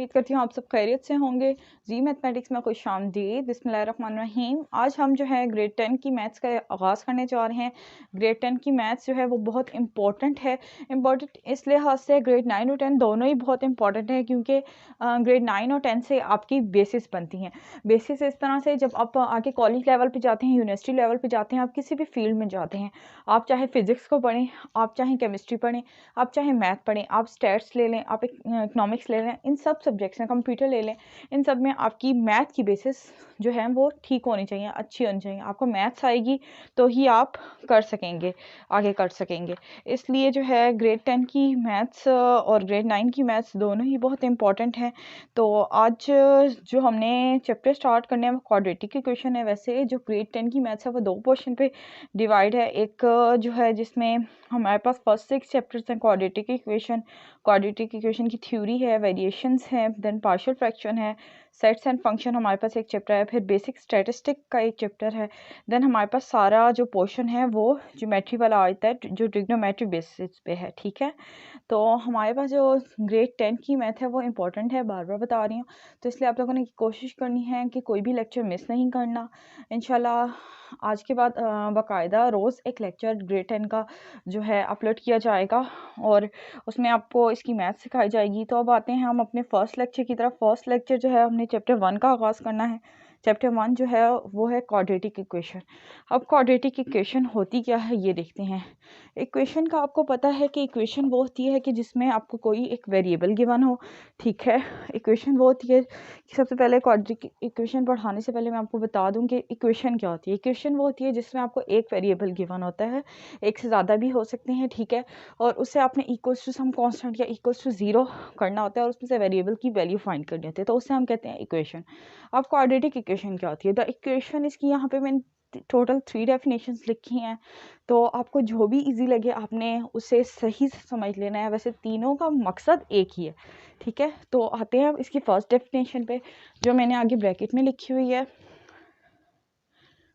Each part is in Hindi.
उम्मीद करती हूँ आप सब खैरियत से होंगे। जी मैथमेटिक्स में खुशामदीद। बिस्मिल्लाहिर्रहमानिर्रहीम। आज हम जो है ग्रेड 10 की मैथ्स का आगाज़ करने जा रहे हैं। ग्रेड 10 की मैथ्स जो है वो बहुत इंपॉर्टेंट है। इंपॉर्टेंट इस लिहाज से ग्रेड 9 और 10 दोनों ही बहुत इंपॉर्टेंट है, क्योंकि ग्रेड 9 और 10 से आपकी बेसिस बनती हैं। बेसिस इस तरह से जब आप आगे कॉलेज लेवल पर जाते हैं, यूनिवर्सिटी लेवल पर जाते हैं, आप किसी भी फील्ड में जाते हैं, आप चाहे फ़िज़िक्स को पढ़ें, आप चाहे केमिस्ट्री पढ़ें, आप चाहे मैथ पढ़ें, आप स्टैट्स ले लें, आप इकनॉमिक्स ले लें, इन सब सब्जेक्ट्स में, कंप्यूटर ले लें, इन सब में आपकी मैथ की बेसिस जो है वो ठीक होनी चाहिए, अच्छी होनी चाहिए। आपको मैथ्स आएगी तो ही आप कर सकेंगे, आगे कर सकेंगे। इसलिए जो है ग्रेड 10 की मैथ्स और ग्रेड 9 की मैथ्स दोनों ही बहुत इंपॉर्टेंट हैं। तो आज जो हमने चैप्टर स्टार्ट करने हैं वो क्वाड्रेटिक इक्वेशन है। वैसे जो ग्रेड 10 की मैथ्स है वो 2 पोर्शन पे डिवाइड है। एक जो है जिसमें हमारे पास फर्स्ट 6 चैप्टर्स हैं, क्वाड्रेटिक इक्वेशन की थ्योरी है, वेरिएशंस हैं, देन पार्शियल फ्रैक्शन है, सेट्स एंड फंक्शन हमारे पास एक चैप्टर है, फिर बेसिक स्टैटिस्टिक का एक चैप्टर है। देन हमारे पास सारा जो पोर्शन है वो ज्योमेट्री वाला आता है, जो ट्रिग्नोमेट्री बेसिस पे है। ठीक है, तो हमारे पास जो ग्रेड 10 की मैथ है वो इंपॉर्टेंट है, बार बार बता रही हूँ। तो इसलिए आप लोगों ने कोशिश करनी है कि कोई भी लेक्चर मिस नहीं करना। इंशाल्लाह आज के बाद बाकायदा रोज़ एक लेक्चर ग्रेड 10 का जो है अपलोड किया जाएगा और उसमें आपको इसकी मैथ सिखाई जाएगी। तो अब आते हैं हम अपने फर्स्ट लेक्चर की तरफ। फर्स्ट लेक्चर जो है हमने चैप्टर 1 का आगाज़ करना है। चैप्टर 1 जो है वो है क्वाड्रेटिक इक्वेशन। अब क्वाड्रेटिक इक्वेशन होती क्या है ये देखते हैं। इक्वेशन का आपको पता है कि इक्वेशन वो होती है कि जिसमें आपको कोई एक वेरिएबल गिवन हो। ठीक है, इक्वेशन वो होती है कि सबसे पहले क्वाड्रेटिक इक्वेशन पढ़ाने से पहले मैं आपको बता दूं कि इक्वेशन क्या होती है। इक्वेशन वो होती है जिसमें आपको एक वेरिएबल गिवन होता है, एक से ज़्यादा भी हो सकते हैं। ठीक है, और उससे आपने इक्वल्स टू सम कांस्टेंट या इक्वल्स टू 0 करना होता है और उसमें से वेरिएबल की वैल्यू फाइंड करनी होती है, तो उससे हम कहते हैं इक्वेशन। अब क्वाड्रेटिक इक्वेशन क्या होती है? द इक्वेशन इसकी यहाँ पे मैंने टोटल 3 डेफिनेशंस लिखी हैं, तो आपको जो भी इजी लगे आपने उसे सही से समझ लेना है। वैसे तीनों का मकसद एक ही है। ठीक है, तो आते हैं अब इसकी फर्स्ट डेफिनेशन पे, जो मैंने आगे ब्रैकेट में लिखी हुई है।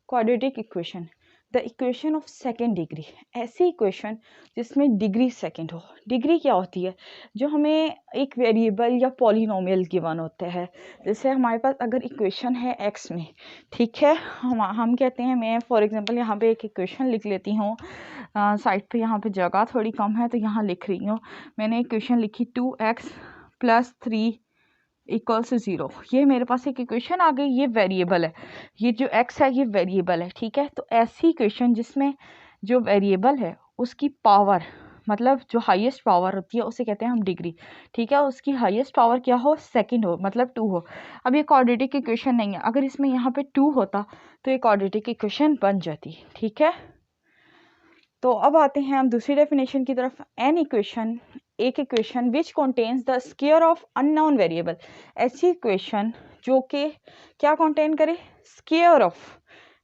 Quadratic equation, the equation of second degree, ऐसी इक्वेशन जिसमें डिग्री सेकेंड हो। डिग्री क्या होती है? जो हमें एक वेरिएबल या पॉलिनोमियल गिवन होता है। जैसे हमारे पास अगर इक्वेशन है एक्स में, ठीक है, हम कहते हैं, मैं फॉर एग्जांपल यहाँ पे एक इक्वेशन लिख लेती हूँ। साइड पे यहाँ पे जगह थोड़ी कम है तो यहाँ लिख रही हूँ। मैंने इक्वेशन लिखी 2x + 3 = 0। ये मेरे पास एक इक्वेशन आ गई, ये वेरिएबल है, ये जो x है ये वेरिएबल है। ठीक है, तो ऐसी इक्वेशन जिसमें जो वेरिएबल है उसकी पावर, मतलब जो हाईएस्ट पावर होती है उसे कहते हैं हम डिग्री। ठीक है, उसकी हाईएस्ट पावर क्या हो? सेकंड हो, मतलब 2 हो। अब ये क्वाड्रेटिक इक्वेशन नहीं है, अगर इसमें यहाँ पे 2 होता तो ये क्वाड्रेटिक इक्वेशन बन जाती। ठीक है, तो अब आते हैं हम दूसरी डेफिनेशन की तरफ। एन इक्वेशन, एक equation which contains the square of unknown variable, ऐसी इक्वेशन जो कि क्या कंटेन करे? स्क्वायर ऑफ,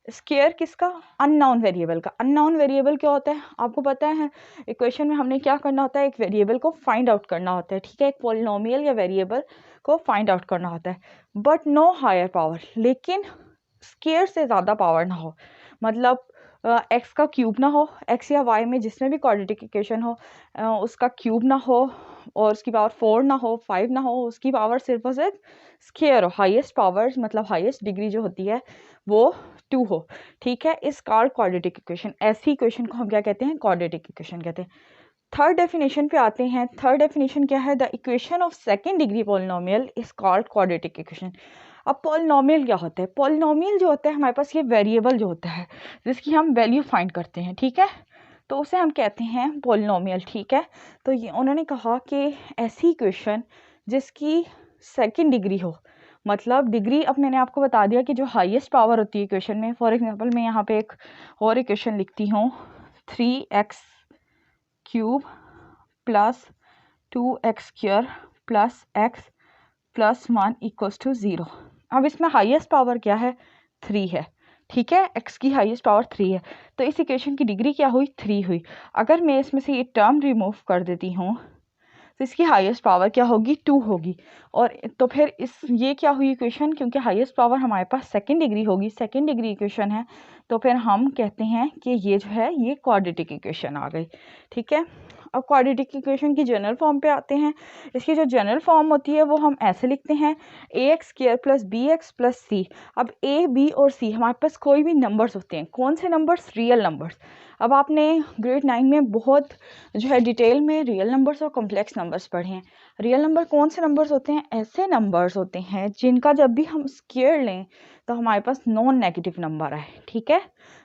स्क्वायर किसका? अननोन वेरिएबल का। अननोन वेरिएबल क्या होता है आपको पता है? इक्वेशन में हमने क्या करना होता है? एक वेरिएबल को फाइंड आउट करना होता है। ठीक है, एक पॉलिनोमियल या वेरिएबल को फाइंड आउट करना होता है, बट नो हायर पावर, लेकिन स्क्वायर से ज़्यादा पावर ना हो। मतलब एक्स का क्यूब ना हो, एक्स या वाई में जिसमें भी क्वाड्रेटिक इक्वेशन हो उसका क्यूब ना हो, और उसकी पावर 4 ना हो, 5 ना हो, उसकी पावर सिर्फ और सिर्फ स्क्वायर हो। हाईएस्ट पावर मतलब हाईएस्ट डिग्री जो होती है वो 2 हो। ठीक है, इस कॉल्ड क्वाड्रेटिक इक्वेशन। ऐसी इक्वेशन को हम क्या कहते हैं? क्वाड्रेटिक इक्वेशन कहते हैं। थर्ड डेफिनेशन पे आते हैं। थर्ड डेफिनेशन क्या है? The equation of second degree polynomial is called quadratic equation. अब पॉलिनोमियल क्या होता है? पॉलिनोमियल जो होता है हमारे पास ये वेरिएबल जो होता है जिसकी हम वैल्यू फाइंड करते हैं। ठीक है, तो उसे हम कहते हैं पॉलिनोमियल। ठीक है, तो ये उन्होंने कहा कि ऐसी इक्वेशन जिसकी सेकेंड डिग्री हो, मतलब डिग्री, अब मैंने आपको बता दिया कि जो हाईएस्ट पावर होती है इक्वेशन में। फॉर एग्जांपल मैं यहाँ पे एक और इक्वेशन लिखती हूँ, 3x³ + 2x² + x + 1 = 0। अब इसमें हाईएस्ट पावर क्या है? 3 है। ठीक है, x की हाईएस्ट पावर 3 है, तो इस इक्वेशन की डिग्री क्या हुई? 3 हुई। अगर मैं इसमें से ये टर्म रिमूव कर देती हूँ तो इसकी हाईएस्ट पावर क्या होगी? 2 होगी। और तो फिर ये क्या हुई इक्वेशन? क्योंकि हाईएस्ट पावर हमारे पास सेकेंड डिग्री होगी, सेकेंड डिग्री इक्वेशन है, तो फिर हम कहते हैं कि ये जो है ये क्वाड्रेटिक इक्वेशन आ गई। ठीक है, अब क्वाड्रेटिक इक्वेशन की जनरल फॉर्म पे आते हैं। इसकी जो जनरल फॉर्म होती है वो हम ऐसे लिखते हैं ax² plus bx plus c। अब a, b और c हमारे पास कोई भी नंबर्स होते हैं। कौन से नंबर्स? Real numbers. अब आपने ग्रेड 9 में बहुत जो है डिटेल में रियल नंबर्स और कॉम्प्लेक्स नंबर्स पढ़े हैं। रियल नंबर कौन से नंबर्स होते हैं? ऐसे नंबर्स होते हैं जिनका जब भी हम स्क्वायर लें तो हमारे पास नॉन नेगेटिव नंबर आए। ठीक है,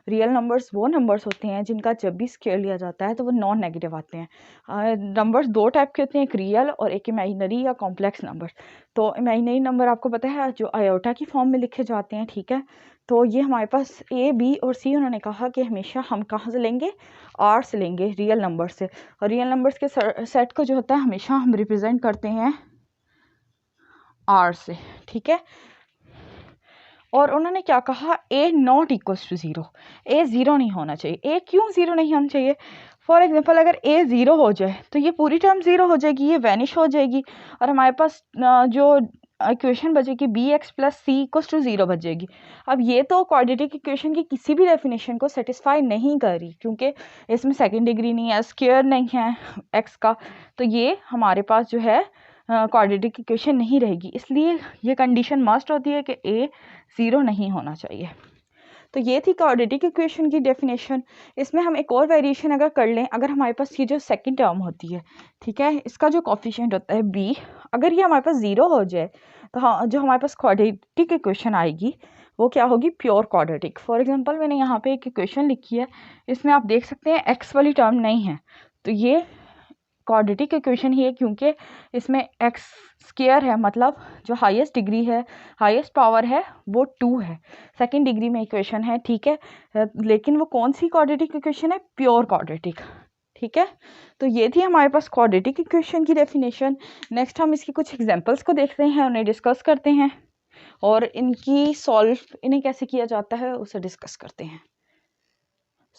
रियल नंबर्स वो नंबर्स होते हैं जिनका जब भी स्क्वायर लिया जाता है तो वो नॉन नेगेटिव आते हैं। नंबर्स दो टाइप के होते हैं, एक रियल और एक इमेजिनरी या कॉम्प्लेक्स नंबर। तो इमेजिनरी नंबर आपको पता है जो आयोटा की फॉर्म में लिखे जाते हैं। ठीक है, तो ये हमारे पास ए, बी और सी उन्होंने कहा कि हमेशा हम कहाँ से लेंगे? आर से लेंगे, रियल नंबर से। और रियल नंबर्स के सेट को जो होता है हमेशा हम रिप्रेजेंट करते हैं आर से। ठीक है, और उन्होंने क्या कहा? A not equals to zero. A zero नहीं होना चाहिए। ए क्यों ज़ीरो नहीं होना चाहिए? फॉर एग्जांपल अगर ए ज़ीरो हो जाए तो ये पूरी टर्म ज़ीरो हो जाएगी, ये वैनिश हो जाएगी और हमारे पास जो इक्वेशन बचेगी B x plus C equals to zero बच जाएगी। अब ये तो क्वाड्रेटिक इक्वेशन की किसी भी डेफिनेशन को सेटिस्फाई नहीं कर रही, क्योंकि इसमें सेकंड डिग्री नहीं है, स्क्वायर नहीं है एक्स का, तो ये हमारे पास जो है क्वाड्रेटिक इक्वेशन नहीं रहेगी। इसलिए ये कंडीशन मस्ट होती है कि ए ज़ीरो नहीं होना चाहिए। तो ये थी क्वाड्रेटिक इक्वेशन की डेफिनेशन। इसमें हम एक और वेरिएशन अगर कर लें, अगर हमारे पास ये जो सेकंड टर्म होती है, ठीक है, इसका जो कोफिशिएंट होता है b, अगर ये हमारे पास ज़ीरो हो जाए तो हाँ, जो हमारे पास क्वाड्रेटिक इक्वेशन आएगी वो क्या होगी? Pure quadratic. फॉर एग्जांपल मैंने यहाँ पे एक इक्वेशन लिखी है, इसमें आप देख सकते हैं x वाली टर्म नहीं है, तो ये क्वाड्रेटिक इक्वेशन ही है, क्योंकि इसमें एक्स स्क्वायर है, मतलब जो हाईएस्ट डिग्री है, हाईएस्ट पावर है वो 2 है, सेकंड डिग्री में इक्वेशन है। ठीक है, लेकिन वो कौन सी क्वाड्रेटिक इक्वेशन है? Pure quadratic. ठीक है, तो ये थी हमारे पास क्वाड्रेटिक इक्वेशन की डेफिनेशन। नेक्स्ट हम इसकी कुछ एग्जांपल्स को देखते हैं, उन्हें डिस्कस करते हैं और इन्हें कैसे किया जाता है उसे डिस्कस करते हैं।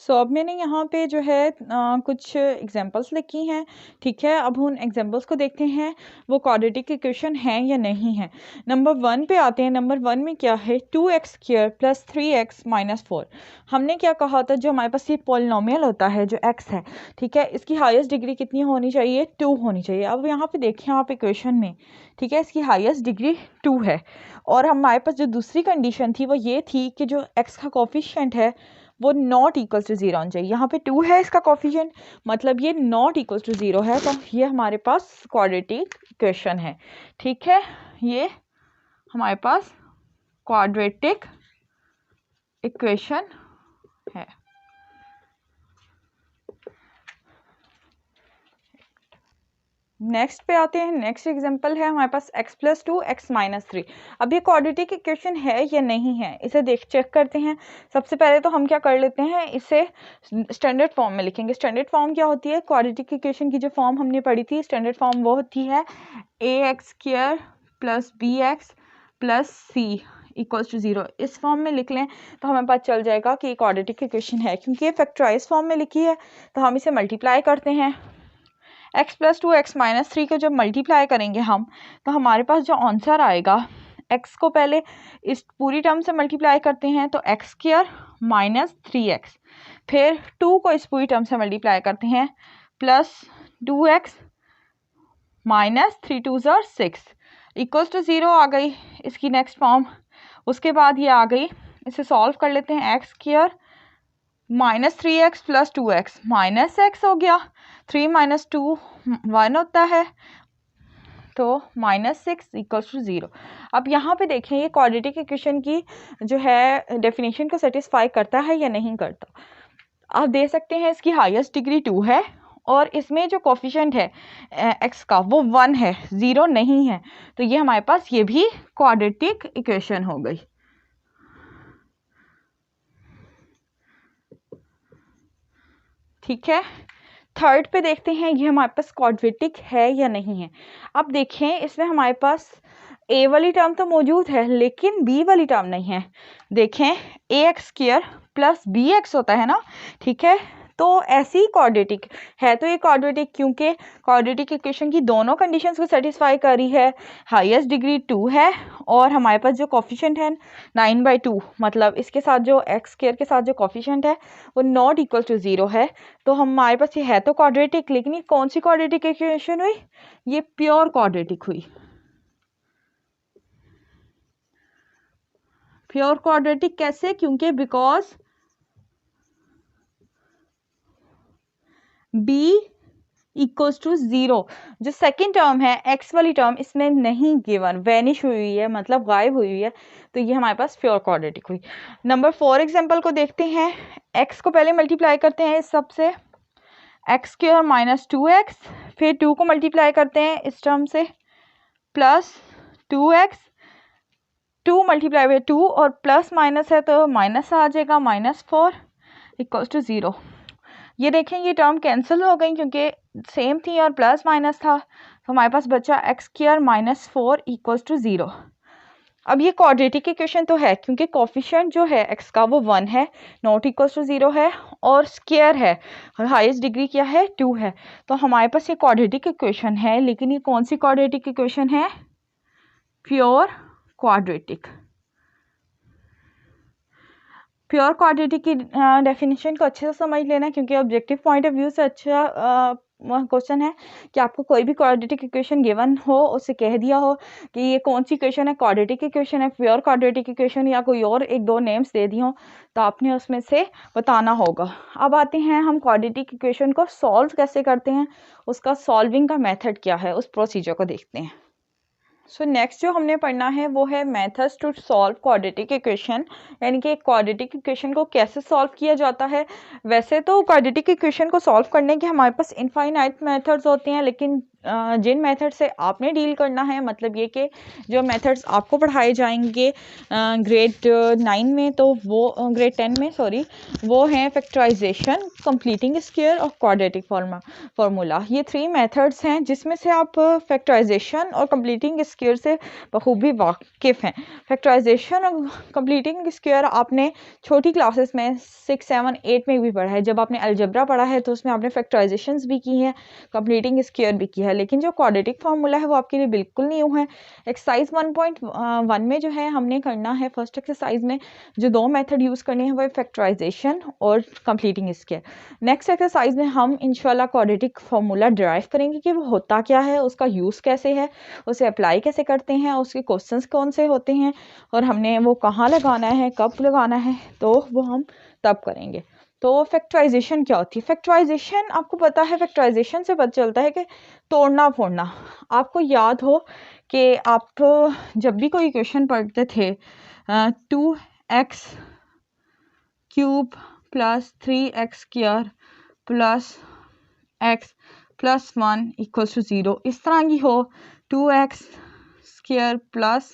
सो अब मैंने यहाँ पे जो है कुछ एग्जांपल्स लिखी हैं। ठीक है, अब उन एग्जांपल्स को देखते हैं वो क्वाड्रेटिक इक्वेशन है या नहीं है। नंबर 1 पे आते हैं। नंबर 1 में क्या है? 2x² plus 3x minus 4। हमने क्या कहा था? जो हमारे पास ये पॉलिनोमियल होता है जो x है, ठीक है, इसकी हाईएस्ट डिग्री कितनी होनी चाहिए? 2 होनी चाहिए। अब यहाँ पे देखें आप इक्वेशन में, ठीक है, इसकी हाईएस्ट डिग्री 2 है और हमारे पास जो दूसरी कंडीशन थी वो ये थी कि जो x का कोफिशिएंट है वो नॉट इक्वल टू ज़ीरो होना चाहिए। यहाँ पे 2 है इसका कोफिशिएंट, मतलब ये नॉट इक्वल टू ज़ीरो है, तो ये हमारे पास क्वाड्रेटिक इक्वेशन है। ठीक है, ये हमारे पास क्वाड्रेटिक इक्वेशन है। नेक्स्ट पे आते हैं। नेक्स्ट एग्जांपल है हमारे पास x प्लस 2 x माइनस 3। अब ये क्वाड्रेटिक इक्वेशन है या नहीं है, इसे चेक करते हैं। सबसे पहले तो हम क्या कर लेते हैं, इसे स्टैंडर्ड फॉर्म में लिखेंगे। स्टैंडर्ड फॉर्म क्या होती है? क्वाड्रेटिक इक्वेशन की जो फॉर्म हमने पढ़ी थी, स्टैंडर्ड फॉर्म वो होती है ax² plus bx plus c equals to zero. इस फॉर्म में लिख लें तो हमें पता चल जाएगा कि क्वाड्रेटिक इक्वेशन है। क्योंकि ये फैक्टराइज फॉर्म में लिखी है तो हम इसे मल्टीप्लाई करते हैं। x प्लस 2 x माइनस 3 को जब मल्टीप्लाई करेंगे हम, तो हमारे पास जो आंसर आएगा, x को पहले इस पूरी टर्म से मल्टीप्लाई करते हैं तो x² माइनस 3x, फिर 2 को इस पूरी टर्म से मल्टीप्लाई करते हैं plus 2x minus 3 2 6 equals to zero आ गई इसकी नेक्स्ट फॉर्म। उसके बाद ये आ गई, इसे सॉल्व कर लेते हैं। x² minus 3x plus 2x minus x हो गया, 3 माइनस 2 1 होता है, तो माइनस 6 इक्वल्स टू ज़ीरो। अब यहाँ पे देखें ये क्वाड्रेटिक इक्वेशन की जो है डेफिनेशन को सेटिस्फाई करता है या नहीं करता। आप देख सकते हैं इसकी हाईएस्ट डिग्री 2 है और इसमें जो कोफिशिएंट है x का वो 1 है, 0 नहीं है, तो ये हमारे पास ये भी क्वाड्रेटिक इक्वेशन हो गई। ठीक है, थर्ड पे देखते हैं ये हमारे पास क्वाड्रेटिक है या नहीं है। अब देखें इसमें हमारे पास a वाली टर्म तो मौजूद है लेकिन b वाली टर्म नहीं है। देखें ax² प्लस bx होता है ना, ठीक है, तो ऐसे ही क्वाड्रेटिक है, तो ये क्वाड्रेटिक क्योंकि क्वाड्रेटिक इक्वेशन की दोनों कंडीशंस को सेटिस्फाई कर रही है, हाईएस्ट डिग्री 2 है और हमारे पास जो कोफिशिएंट है 9/2, मतलब इसके साथ जो एक्स स्क्वायर के साथ जो कोफिशिएंट है वो नॉट इक्वल टू 0 है। तो हमारे पास ये है तो क्वाड्रेटिक, लेकिन ये कौन सी क्वाड्रेटिक इक्वेशन हुई, ये प्योर क्वाड्रेटिक हुई। प्योर क्वाड्रेटिक कैसे, क्योंकि बिकॉज b इक्वल्स टू 0, जो सेकेंड टर्म है x वाली टर्म इसमें नहीं गिवन, वैनिश हुई है, मतलब गायब हुई है, तो ये हमारे पास प्योर क्वाड्रेटिक हुई। नंबर 4 एग्जांपल को देखते हैं। x को पहले मल्टीप्लाई करते हैं इस सब से, एक्स स्क्वायर माइनस 2x, फिर 2 को मल्टीप्लाई करते हैं इस टर्म से प्लस 2x, 2 मल्टीप्लाई बाई 2 और प्लस माइनस है तो माइनस आ जाएगा, -4 इक्वल्स टू 0। ये देखें ये टर्म कैंसिल हो गई क्योंकि सेम थी और प्लस माइनस था, तो हमारे पास बचा एक्स स्क्वायर -4 इक्वल्स टू 0। अब ये क्वाड्रेटिक इक्वेशन तो है क्योंकि कोफिशिएंट जो है एक्स का वो 1 है, नॉट इक्वल्स टू 0 है और स्क्वायर है, हाईएस्ट डिग्री क्या है 2 है, तो हमारे पास ये क्वाड्रेटिक इक्वेशन है। लेकिन ये कौन सी क्वाड्रेटिक इक्वेशन है, प्योर क्वाड्रेटिक। प्योर क्वाड्रेटिक की डेफिनेशन को अच्छे से समझ लेना क्योंकि ऑब्जेक्टिव पॉइंट ऑफ व्यू से अच्छा क्वेश्चन है कि आपको कोई भी क्वाड्रेटिक इक्वेशन गिवन हो, उससे कह दिया हो कि ये कौन सी इक्वेशन है, क्वाड्रेटिक इक्वेशन है, प्योर क्वाड्रेटिक इक्वेशन, या कोई और एक दो नेम्स दे दिए हो तो आपने उसमें से बताना होगा। अब आते हैं हम क्वाड्रेटिक इक्वेशन को सॉल्व कैसे करते हैं, उसका सॉल्विंग का मेथड क्या है, उस प्रोसीजर को देखते हैं। सो नेक्स्ट जो हमने पढ़ना है वो है methods to solve quadratic equation, यानी कि क्वाड्रेटिक इक्वेशन को कैसे सॉल्व किया जाता है। वैसे तो क्वाड्रेटिक इक्वेशन को सॉल्व करने के हमारे पास इनफाइनाइट मेथड्स होते हैं, लेकिन जिन मेथड से आपने डील करना है, मतलब ये कि जो मेथड्स आपको पढ़ाए जाएंगे ग्रेड 9 में, तो वो ग्रेड 10 में सॉरी, वो हैं फैक्टराइजेशन, कंप्लीटिंग स्क्वायर और क्वाड्रेटिक फार्मूला। ये 3 मेथड्स हैं जिसमें से आप फैक्टराइजेशन और कंप्लीटिंग स्क्वायर से बखूबी वाकिफ़ हैं। फैक्टराइजेशन और कंप्लीटिंग स्क्वायर आपने छोटी क्लासेस में 6, 7, 8 में भी पढ़ा है। जब आपने अलजेब्रा पढ़ा है तो उसमें आपने फैक्टराइजेशंस भी की हैं, कंप्लीटिंग स्क्वायर भी की है, लेकिन जो क्वाड्रेटिक फार्मूला है वो आपके लिए बिल्कुल न्यू है। एक्सरसाइज 1.1 में जो है हमने करना है, फर्स्ट एक्सरसाइज में जो 2 मेथड यूज़ करने हैं वो फैक्टराइजेशन और कंप्लीटिंग स्क्वायर। नेक्स्ट एक्सरसाइज में हम इंशाल्लाह क्वाड्रेटिक फार्मूला डिराइव करेंगे कि वो होता क्या है, उसका यूज़ कैसे है, उसे अप्लाई कैसे करते हैं, उसके क्वेश्चंस कौन से होते हैं और हमने वो कहाँ लगाना है, कब लगाना है, तो वो हम तब करेंगे। तो फैक्टराइजेशन क्या होती है, फैक्टराइजेशन आपको पता है, फैक्टराइजेशन से पता चलता है कि तोड़ना फोड़ना। आपको याद हो कि आप जब भी कोई इक्वेशन पढ़ते थे 2x cube plus 3x square plus x plus 1 equal to 0, इस तरह की हो 2x square plus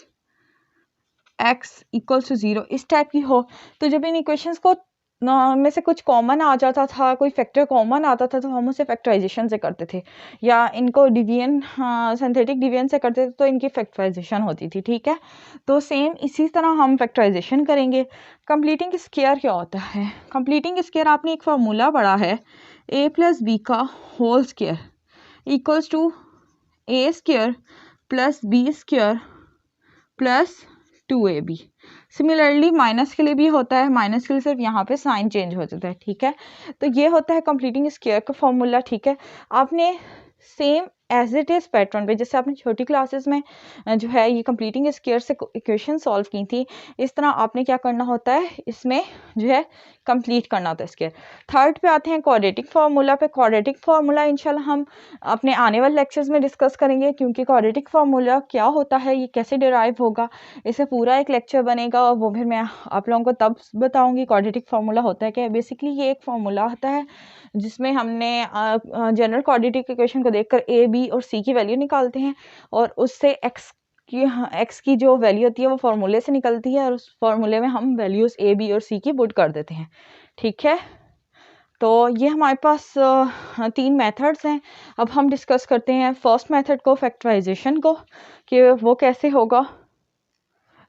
x equal to 0, इस टाइप की हो, तो जब इन इक्वेशंस को में से कुछ कॉमन आ जाता था, कोई फैक्टर कॉमन आता था, तो हम उसे फैक्टराइजेशन से करते थे, या इनको डिवीजन सिंथेटिक डिवीजन से करते थे तो इनकी फैक्टराइजेशन होती थी। ठीक है, तो सेम इसी तरह हम फैक्टराइजेशन करेंगे। कंप्लीटिंग स्क्वायर क्या होता है, कंप्लीटिंग स्क्वायर आपने एक फार्मूला पढ़ा है, a प्लस बी का whole square equals to a square plus B square plus 2ab। Similarly minus के लिए भी होता है, माइनस के लिए सिर्फ यहाँ पे साइन चेंज हो जाता है। ठीक है, तो ये होता है कंप्लीटिंग स्क्वायर का फॉर्मूला। ठीक है, आपने same as it is pattern पे, जैसे आपने छोटी क्लासेस में जो है ये कंप्लीटिंग स्क्वायर से इक्वेशन सॉल्व की थी, इस तरह आपने क्या करना होता है, इसमें जो है कंप्लीट करना होता है स्क्वायर। थर्ड पे आते हैं क्वाड्रेटिक फार्मूला पे। क्वाड्रेटिक फार्मूला इंशाल्लाह हम अपने आने वाले लेक्चर्स में डिस्कस करेंगे, क्योंकि क्वाड्रेटिक फार्मूला क्या होता है, ये कैसे डिराइव होगा, इसे पूरा एक लेक्चर बनेगा और वो फिर मैं आप लोगों को तब बताऊंगी क्वाड्रेटिक फार्मूला होता है क्या। बेसिकली ये एक फार्मूला होता है जिसमें हमने जनरल क्वाड्रेटिक इक्वेशन को देखकर ए, बी और सी की वैल्यू निकालते हैं और उससे एक्स की जो वैल्यू होती है वो फार्मूले से निकलती है और उस फार्मूले में हम वैल्यूज़ ए, बी और सी की पुट कर देते हैं। ठीक है, तो ये हमारे पास 3 मेथड्स हैं। अब हम डिस्कस करते हैं फर्स्ट मेथड को, फैक्टराइजेशन को, कि वो कैसे होगा।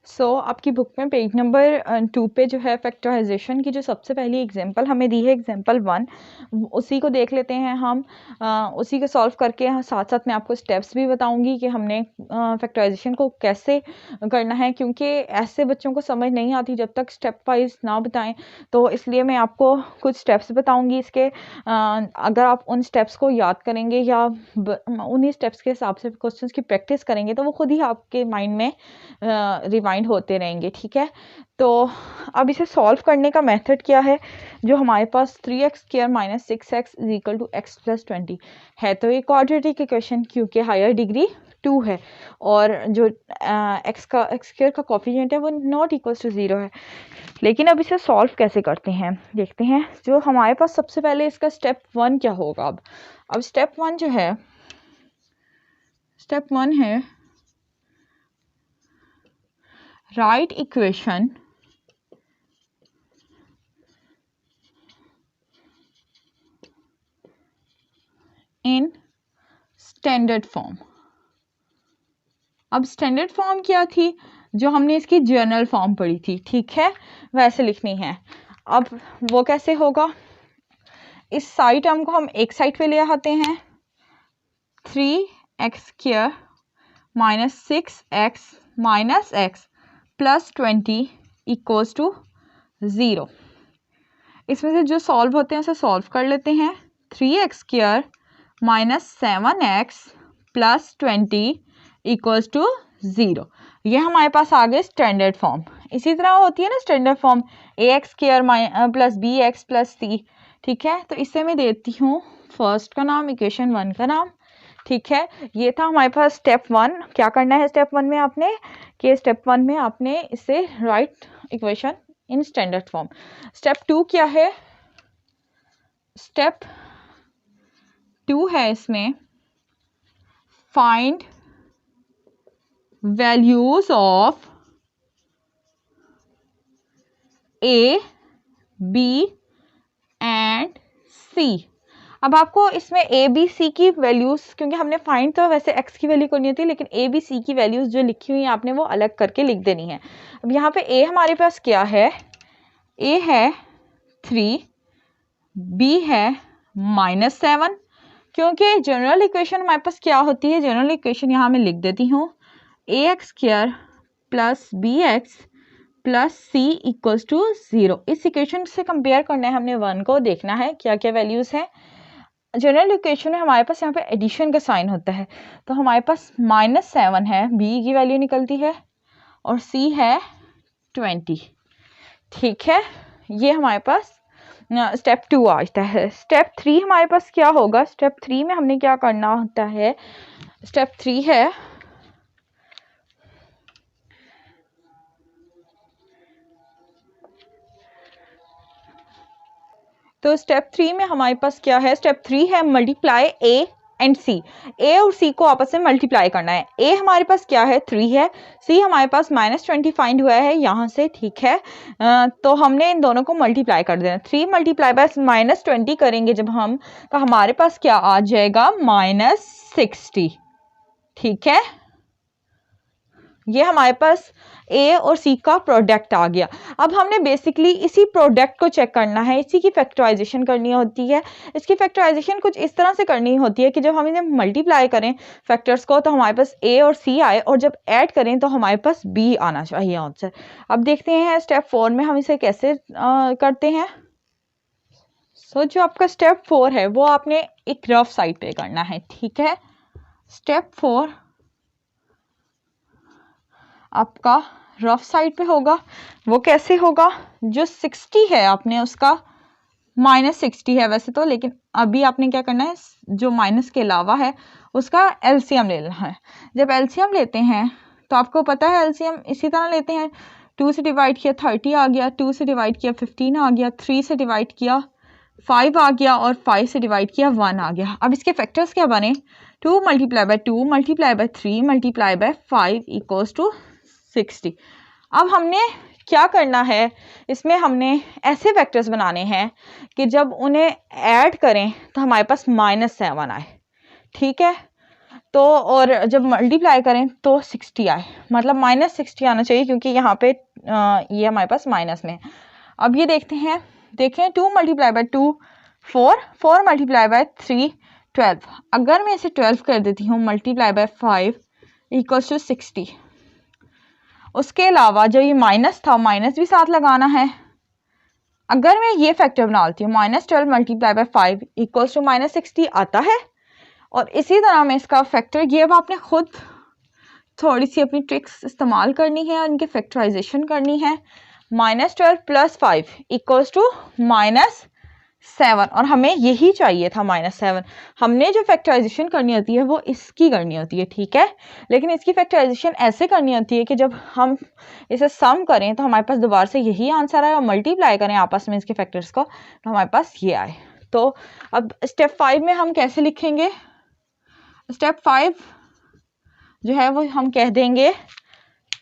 आपकी बुक में पेज नंबर 2 पे जो है फैक्टराइजेशन की जो सबसे पहली एग्जांपल हमें दी है एग्जांपल 1, उसी को देख लेते हैं हम। उसी को सॉल्व करके साथ साथ मैं आपको स्टेप्स भी बताऊंगी कि हमने फैक्टराइजेशन को कैसे करना है, क्योंकि ऐसे बच्चों को समझ नहीं आती जब तक स्टेप वाइज ना बताएं। तो इसलिए मैं आपको कुछ स्टेप्स बताऊंगी इसके। अगर आप उन स्टेप्स को याद करेंगे या उन्हीं स्टेप्स के हिसाब से क्वेश्चंस की प्रैक्टिस करेंगे तो वो खुद ही आपके माइंड में रिवाइंड होते रहेंगे, ठीक है। तो अब इसे सॉल्व करने का मेथड क्या है, जो हमारे पास 3x² - 6x = x + 20 है। तो ये क्वाड्रेटिक इक्वेशन क्योंकि हायर डिग्री 2 है और जो x² का कोफिशिएंट है वो नॉट इक्वल टू 0 है। लेकिन अब इसे सॉल्व कैसे करते हैं देखते हैं। जो हमारे पास सबसे पहले इसका स्टेप 1 क्या होगा। अब स्टेप 1 जो है, स्टेप 1 है right equation in standard form. अब स्टैंडर्ड फॉर्म क्या थी, जो हमने इसकी जनरल फॉर्म पढ़ी थी, ठीक है, वैसे लिखनी है। अब वो कैसे होगा, इस साइड टर्म को हम एक साइड पे ले आते हैं, 3x² - 6x - x + 20 = 0। इसमें से जो सॉल्व होते हैं उसे सॉल्व कर लेते हैं। 3x² - 7x + 20 = 0। ये हमारे पास आ गए स्टैंडर्ड फॉर्म। इसी तरह होती है ना standard form ax² + bx + c, ठीक है। तो इससे मैं देती हूँ फर्स्ट का नाम, इक्वेशन 1 का नाम, ठीक है। ये था हमारे पास स्टेप 1। क्या करना है स्टेप 1 में आपने, कि स्टेप 1 में आपने इसे right equation in standard form. Step 2 क्या है, स्टेप 2 है इसमें find values of A, B and C। अब आपको इसमें A, B, C की वैल्यूज, क्योंकि हमने फाइंड तो वैसे x की वैल्यू करनी होती है, लेकिन A, B, C की वैल्यूज जो लिखी हुई है आपने वो अलग करके लिख देनी है। अब यहाँ पे A हमारे पास क्या है, A है 3, B है -7, क्योंकि जनरल इक्वेशन हमारे पास क्या होती है, जनरल इक्वेशन यहाँ मैं लिख देती हूँ, ax² + bx + c = 0। इस इक्वेशन से कंपेयर करना है हमने 1 को, देखना है क्या क्या वैल्यूज हैं। जनरल इक्वेशन में हमारे पास यहाँ पे एडिशन का साइन होता है, तो हमारे पास -7 है, b की वैल्यू निकलती है और c है 20, ठीक है। ये हमारे पास स्टेप 2 आता है। स्टेप 3 हमारे पास क्या होगा, स्टेप 3 में हमने क्या करना होता है, स्टेप 3 है तो स्टेप 3 में हमारे पास क्या है, स्टेप 3 है multiply A and C। A और C को आपस में मल्टीप्लाई करना है। A हमारे पास क्या है 3 है, C हमारे पास -20 फाइंड हुआ है यहाँ से, ठीक है। तो हमने इन दोनों को मल्टीप्लाई कर देना। 3 × -20 करेंगे जब हम, तो हमारे पास क्या आ जाएगा -60, ठीक है। ये हमारे पास A और C का प्रोडक्ट आ गया। अब हमने बेसिकली इसी प्रोडक्ट को चेक करना है, इसी की फैक्टराइजेशन करनी होती है। इसकी फैक्टराइजेशन कुछ इस तरह से करनी होती है कि जब हम इन्हें मल्टीप्लाई करें फैक्टर्स को, तो हमारे पास A और C आए, और जब ऐड करें तो हमारे पास B आना चाहिए आंसर। अब देखते हैं स्टेप 4 में हम इसे कैसे करते हैं। जो आपका स्टेप 4 है वो आपने एक रफ साइड पे करना है, ठीक है। स्टेप 4 आपका रफ साइड पे होगा। वो कैसे होगा, जो 60 है आपने उसका -60 है वैसे तो, लेकिन अभी आपने क्या करना है, जो माइनस के अलावा है उसका एलसीएम ले लेना है। जब एलसीएम लेते हैं तो आपको पता है एलसीएम इसी तरह लेते हैं, 2 से डिवाइड किया 30 आ गया, 2 से डिवाइड किया 15 आ गया, 3 से डिवाइड किया 5 आ गया, और 5 से डिवाइड किया 1 आ गया। अब इसके फैक्टर्स क्या बने, 2 × 2 × 3 × 5 = 60। अब हमने क्या करना है, इसमें हमने ऐसे वेक्टर्स बनाने हैं कि जब उन्हें ऐड करें तो हमारे पास -7 आए, ठीक है। तो और जब मल्टीप्लाई करें तो 60 आए, मतलब -60 आना चाहिए क्योंकि यहाँ पे ये हमारे पास माइनस में है। अब ये देखते हैं, देखें 2 × 2 4, 4 × 3 12। अगर मैं इसे 12 कर देती हूँ × 5 = 60। उसके अलावा जो ये माइनस था, माइनस भी साथ लगाना है। अगर मैं ये फैक्टर बनाती हूँ -12 × 5 = -60 आता है। और इसी तरह मैं इसका फैक्टर, ये अब आपने खुद थोड़ी सी अपनी ट्रिक्स इस्तेमाल करनी है और इनके फैक्टराइजेशन करनी है। -12 + 5 = -7 और हमें यही चाहिए था -7। हमने जो फैक्टराइजेशन करनी होती है वो इसकी करनी होती है, ठीक है। लेकिन इसकी फैक्टराइजेशन ऐसे करनी होती है कि जब हम इसे सम करें तो हमारे पास दोबारा से यही आंसर आए और मल्टीप्लाई करें आपस में इसके फैक्टर्स को तो हमारे पास ये आए। तो अब स्टेप 5 में हम कैसे लिखेंगे? स्टेप 5 जो है वो हम कह देंगे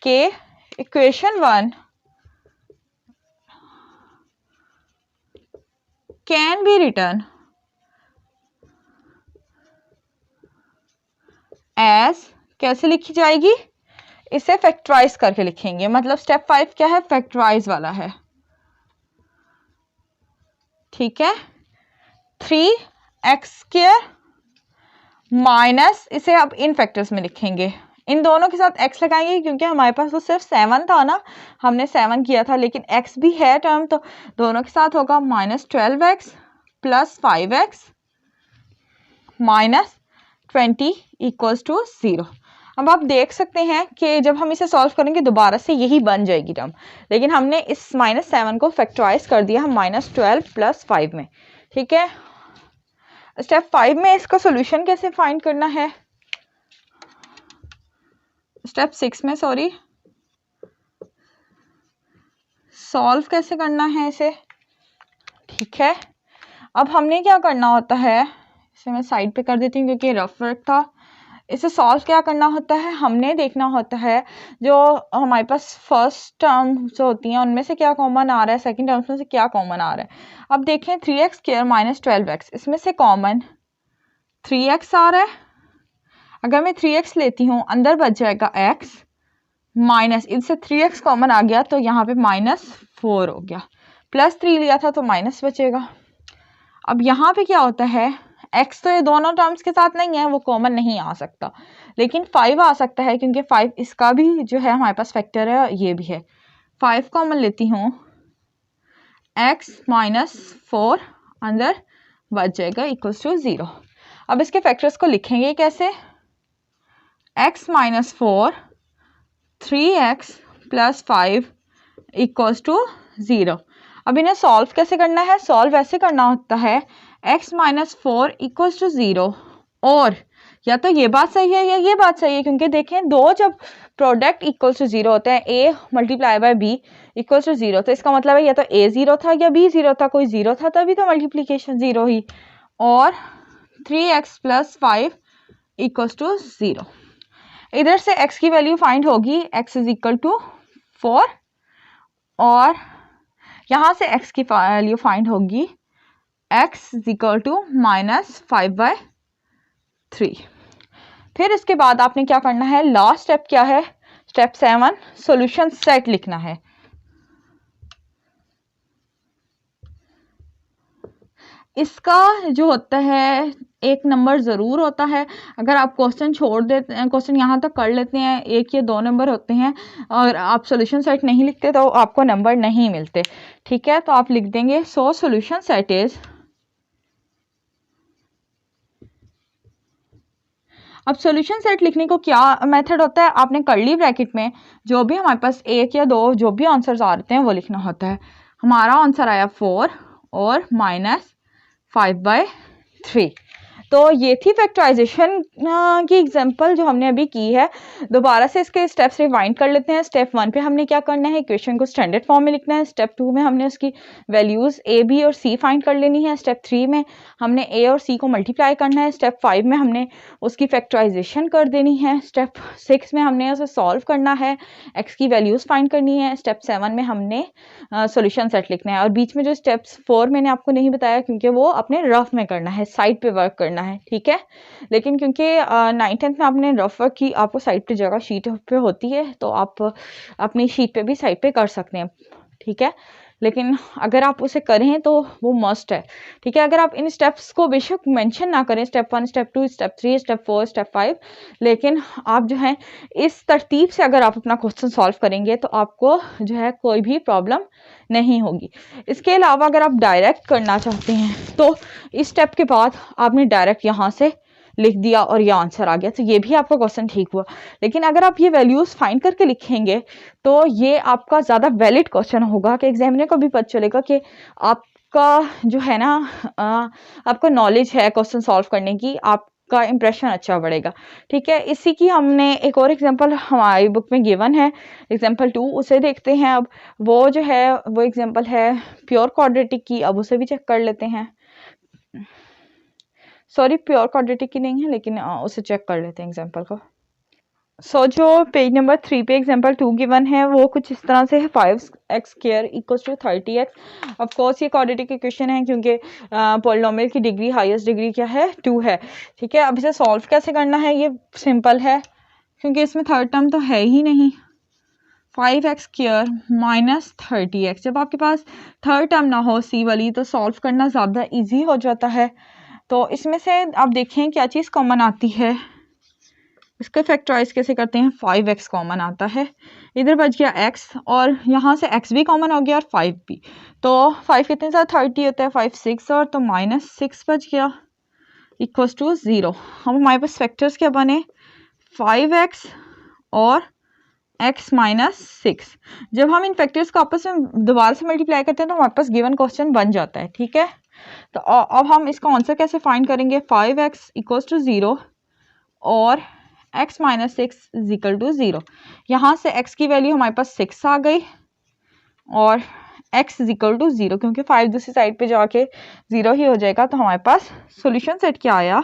कि equation 1 can be written as, कैसे लिखी जाएगी? इसे फैक्टराइज करके लिखेंगे। मतलब स्टेप 5 क्या है? फैक्टराइज वाला है, ठीक है। 3x² माइनस, इसे अब इन फैक्टर्स में लिखेंगे, इन दोनों के साथ x लगाएंगे क्योंकि हमारे पास तो सिर्फ 7 था ना, हमने 7 किया था, लेकिन x भी है टर्म तो दोनों के साथ होगा -12x + 5x -20 = 0। अब आप देख सकते हैं कि जब हम इसे सॉल्व करेंगे दोबारा से यही बन जाएगी टर्म, लेकिन हमने इस -7 को फैक्टराइज कर दिया हम -12 + 5 में, ठीक है। स्टेप 5 में इसका सॉल्यूशन कैसे फाइंड करना है? स्टेप 6 में सॉरी, सॉल्व कैसे करना है इसे, ठीक है। अब हमने क्या करना होता है, इसे मैं साइड पे कर देती हूँ क्योंकि रफ वर्क था। इसे सॉल्व क्या करना होता है, हमने देखना होता है जो हमारे पास फर्स्ट टर्म जो होती हैं उनमें से क्या कॉमन आ रहा है, सेकंड टर्म्स में से क्या कॉमन आ रहा है। अब देखें 3x² - 12x, इसमें से कॉमन 3x आ रहा है। अगर मैं 3x लेती हूँ अंदर बच जाएगा x, माइनस इनसे 3x कॉमन आ गया तो यहाँ पे -4 हो गया, +3 लिया था तो माइनस बचेगा। अब यहाँ पे क्या होता है, x तो ये दोनों टर्म्स के साथ नहीं है, वो कॉमन नहीं आ सकता, लेकिन 5 आ सकता है क्योंकि 5 इसका भी जो है हमारे पास फैक्टर है, ये भी है। 5 कॉमन लेती हूँ, x -4 अंदर बच जाएगा = 0। अब इसके फैक्टर्स को लिखेंगे कैसे? x -4 3x + 5 = 0। अब इन्हें सॉल्व कैसे करना है? सॉल्व ऐसे करना होता है x -4 = 0, और या तो ये बात सही है या ये बात सही है, क्योंकि देखें दो जब प्रोडक्ट =0 होता है, a × b = 0, तो इसका मतलब है या तो a 0 था या b 0 था, कोई 0 था तभी तो मल्टीप्लिकेशन 0 ही। और 3x + 5 = 0। इधर से x की वैल्यू फाइंड होगी, x = 4, और यहाँ से x की वैल्यू फाइंड होगी, x = -5/3। फिर इसके बाद आपने क्या करना है, लास्ट स्टेप क्या है? स्टेप 7 सॉल्यूशन सेट लिखना है। इसका जो होता है एक नंबर ज़रूर होता है। अगर आप क्वेश्चन छोड़ देते हैं, क्वेश्चन यहाँ तक कर लेते हैं, 1 या 2 नंबर होते हैं, और आप सॉल्यूशन सेट नहीं लिखते तो आपको नंबर नहीं मिलते, ठीक है। तो आप लिख देंगे सो सॉल्यूशन सेट इज, अब सॉल्यूशन सेट लिखने को क्या मेथड होता है, आपने कर्ली ब्रैकेट में जो भी हमारे पास 1 या 2 जो भी आंसर्स आ रहे हैं वो लिखना होता है। हमारा आंसर आया 4 और -5/3। तो ये थी फैक्टराइजेशन की एग्जांपल जो हमने अभी की है। दोबारा से इसके स्टेप्स रिवाइंड कर लेते हैं। स्टेप 1 पे हमने क्या करना है, इक्वेशन को स्टैंडर्ड फॉर्म में लिखना है। स्टेप 2 में हमने उसकी वैल्यूज़ a, b और c फाइंड कर लेनी है। स्टेप 3 में हमने a और c को मल्टीप्लाई करना है। स्टेप 5 में हमने उसकी फैक्टराइजेशन कर देनी है। स्टेप 6 में हमने उसे सॉल्व करना है, x की वैल्यूज़ फाइंड करनी है। स्टेप 7 में हमने सॉल्यूशन सेट लिखना है। और बीच में जो स्टेप्स 4 मैंने आपको नहीं बताया क्योंकि वो अपने रफ में करना है, साइड पे वर्क करना करना है, ठीक है। लेकिन क्योंकि 9th में आपने रफ वर्क की, आपको साइड पे जगह शीट पे होती है, तो आप अपनी शीट पे भी साइड पे कर सकते हैं, ठीक है। लेकिन अगर आप उसे करें तो वो मस्ट है, ठीक है। अगर आप इन स्टेप्स को बेशक मेंशन ना करें, step 1, step 2, step 3, step 4, step 5, लेकिन आप जो है इस तरतीब से अगर आप अपना क्वेश्चन सॉल्व करेंगे तो आपको जो है कोई भी प्रॉब्लम नहीं होगी। इसके अलावा अगर आप डायरेक्ट करना चाहते हैं तो इस स्टेप के बाद आपने डायरेक्ट यहाँ से लिख दिया और ये आंसर आ गया, तो ये भी आपका क्वेश्चन ठीक हुआ। लेकिन अगर आप ये वैल्यूज फाइंड करके लिखेंगे तो ये आपका ज़्यादा वैलिड क्वेश्चन होगा कि एग्जामिनर को भी पता चलेगा कि आपका जो है ना आपका नॉलेज है क्वेश्चन सॉल्व करने की, आपका इंप्रेशन अच्छा बढ़ेगा, ठीक है। इसी की हमने एक और एग्जांपल हमारी बुक में गिवन है, एग्जांपल 2, उसे देखते हैं। अब वो जो है वो एग्जांपल है प्योर क्वाड्रेटिक की, अब उसे भी चेक कर लेते हैं। सॉरी, प्योर क्वाड्रेटिक की नहीं है, लेकिन उसे चेक कर लेते हैं एग्जांपल को। जो पेज नंबर 3 पे एग्जांपल 2 गिवन है वो कुछ इस तरह से है, 5x² = 30x। ऑफ कोर्स ये क्वाड्रेटिक इक्वेशन है क्योंकि पॉलिनोमियल की डिग्री, हाईएस्ट डिग्री क्या है, 2 है, ठीक है। अब इसे सॉल्व कैसे करना है, ये सिंपल है क्योंकि इसमें थर्ड टर्म तो है ही नहीं। 5x² - 30x, जब आपके पास थर्ड टर्म ना हो सी वाली तो सॉल्व करना ज़्यादा ईजी हो जाता है। तो इसमें से आप देखें क्या चीज़ कॉमन आती है, इसका फैक्टराइज कैसे करते हैं, 5x कॉमन आता है, इधर बच गया x और यहाँ से x भी कॉमन हो गया और 5 भी, तो 5 कितने साथ 30 होता है, 5 6 और, तो -6 बच गया = 0। अब हमारे पास फैक्टर्स क्या बने, 5x और x - 6। जब हम इन फैक्टर्स को आपस में दोबारा से मल्टीप्लाई करते हैं तो हमारे पास गिवन क्वेश्चन बन जाता है, ठीक है। तो अब हम इसका आंसर कैसे फाइंड करेंगे, 5x = 0 और x - 6 = 0। यहाँ से x की वैल्यू हमारे पास 6 आ गई और x = 0, क्योंकि 5 दूसरी साइड पे जाके 0 ही हो जाएगा। तो हमारे पास सॉल्यूशन सेट क्या आया,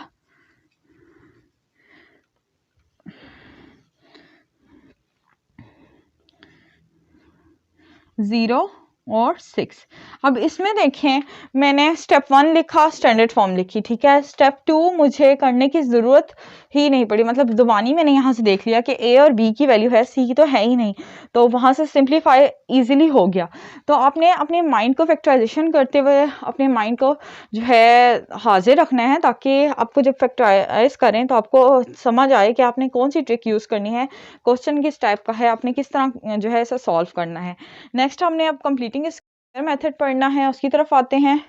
0 और 6। अब इसमें देखें मैंने स्टेप 1 लिखा, स्टैंडर्ड फॉर्म लिखी, ठीक है। स्टेप 2 मुझे करने की ज़रूरत ही नहीं पड़ी, मतलब ज़ुबानी मैंने यहाँ से देख लिया कि ए और बी की वैल्यू है, सी की तो है ही नहीं, तो वहाँ से सिंप्लीफाई इजीली हो गया। तो आपने अपने माइंड को फैक्टराइजेशन करते हुए अपने माइंड को जो है हाजिर रखना है, ताकि आपको जब फैक्टराइज करें तो आपको समझ आए कि आपने कौन सी ट्रिक यूज़ करनी है, क्वेश्चन किस टाइप का है, आपने किस तरह जो है इसे सॉल्व करना है। नेक्स्ट हमने अब कंप्लीटिंग स्क्वायर मेथड पढ़ना है, उसकी तरफ आते हैं।